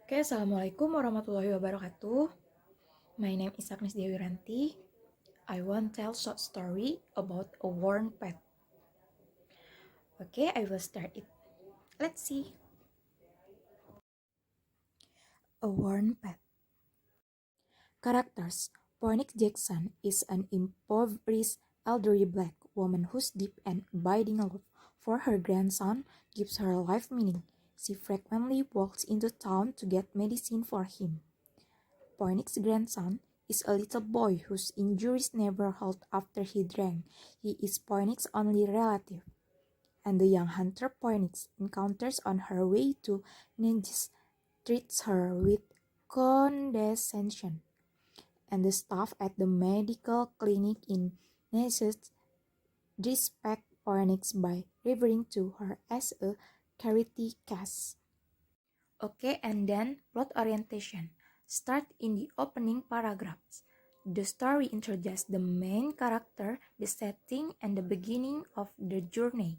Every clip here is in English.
Oke, Assalamualaikum warahmatullahi wabarakatuh. My name is Agnes Diah Wiranti. I want to tell short story about a worn pet. Okay, I will start it. Let's see. A worn pet. Characters. Phoenix Jackson is an impoverished elderly black woman whose deep and abiding love for her grandson gives her life meaning. She frequently walks into town to get medicine for him. Phoenix's grandson is a little boy whose injuries never healed after he drank. He is Phoenix's only relative, and the young hunter Phoenix encounters on her way to Neges treats her with condescension, and the staff at the medical clinic in Neges respect Phoenix by referring to her as a charity case. Okay, and then plot orientation. Start in the opening paragraphs. The story introduces the main character, the setting, and the beginning of the journey.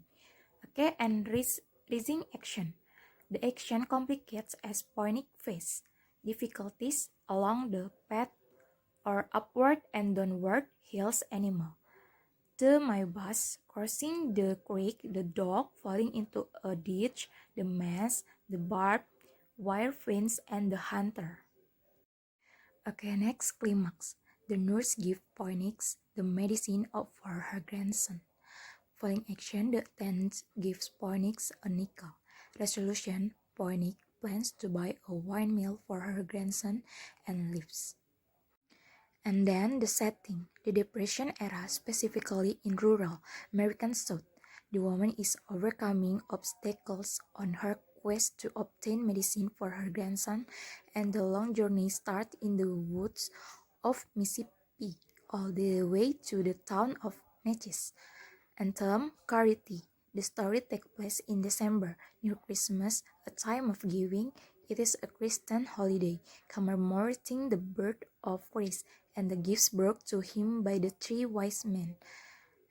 Okay, and rising action. The action complicates as Phoenix face difficulties along the path or upward and downward hills animal. The my bus crossing the creek, the dog falling into a ditch, the mess, the barbed wire fence, and the hunter. Okay, next climax. The nurse gives Phoenix the medicine for her grandson. Following action, the attendant gives Phoenix a nickel. Resolution, Phoenix plans to buy a windmill for her grandson and leaves. And then the setting, the Depression era, specifically in rural American South. The woman is overcoming obstacles on her quest to obtain medicine for her grandson, and the long journey starts in the woods of Mississippi all the way to the town of Natchez. Anthem, Charity. The story takes place in December, near Christmas, a time of giving. It is a Christian holiday, commemorating the birth of Christ and the gifts brought to him by the three wise men.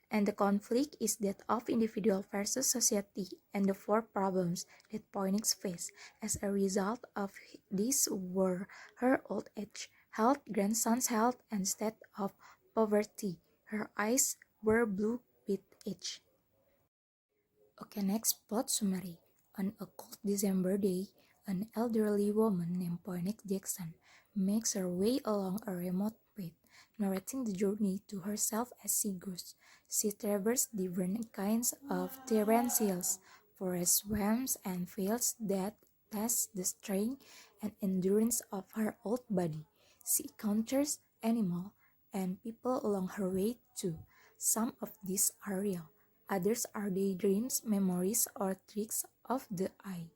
And the conflict is that of individual versus society and the four problems that Phoenix faced. As a result of these were her old age, health, grandson's health, and state of poverty. Her eyes were blue with age. Okay, next plot summary. On a cold December day, an elderly woman named Phoenix Jackson makes her way along a remote path, narrating the journey to herself as she goes. She traverses different kinds of terrestrials, forests, swamps, and fields that test the strength and endurance of her old body. She encounters animals and people along her way too. Some of these are real. Others are daydreams, memories, or tricks of the eye.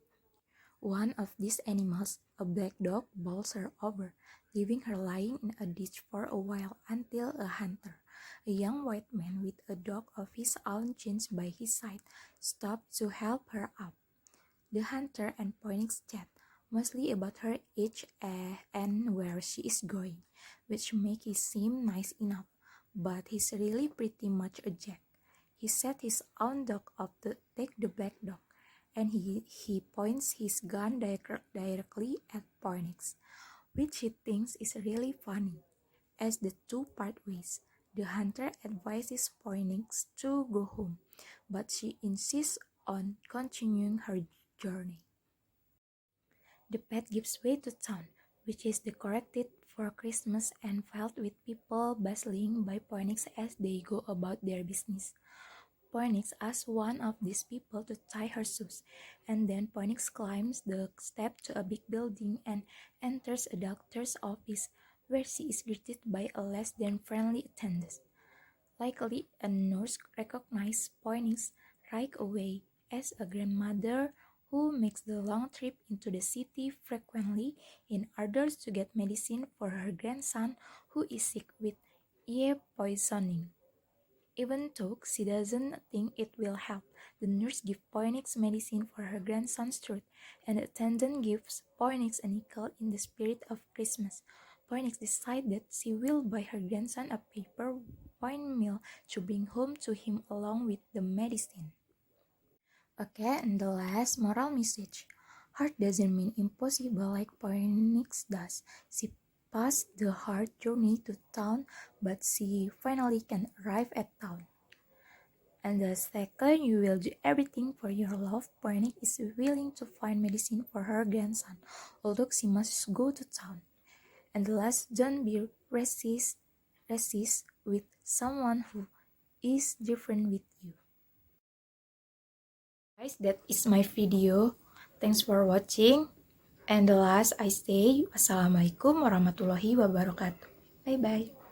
One of these animals, a black dog, bowls her over, leaving her lying in a ditch for a while until a hunter, a young white man with a dog of his own chained by his side, stopped to help her up. The hunter and Phoenix chat, mostly about her age and where she is going, which make it seem nice enough, but he's really pretty much a jack. He set his own dog up to take the black dog, and he points his gun directly at Phoenix, which he thinks is really funny. As the two part ways, the hunter advises Phoenix to go home, but she insists on continuing her journey. The path gives way to town, which is decorated for Christmas and filled with people bustling by Phoenix as they go about their business. Phoenix asks one of these people to tie her shoes, and then Phoenix climbs the step to a big building and enters a doctor's office, where she is greeted by a less than friendly attendant. Likely, a nurse recognizes Phoenix right away as a grandmother who makes the long trip into the city frequently in order to get medicine for her grandson who is sick with ear poisoning. Even though she doesn't think it will help, the nurse gives Phoenix medicine for her grandson's throat, and the attendant gives Phoenix a nickel in the spirit of Christmas. Phoenix decides that she will buy her grandson a paper windmill to bring home to him along with the medicine. Okay, and the last moral message. Hard doesn't mean impossible like Phoenix does. She passed the hard journey to town, but she finally can arrive at town. And the second, you will do everything for your love. Phoenix is willing to find medicine for her grandson, although she must go to town. And the last, don't be racist with someone who is different with you. Guys, that is my video. Thanks for watching. And the last I say, Wassalamualaikum warahmatullahi wabarakatuh. Bye bye.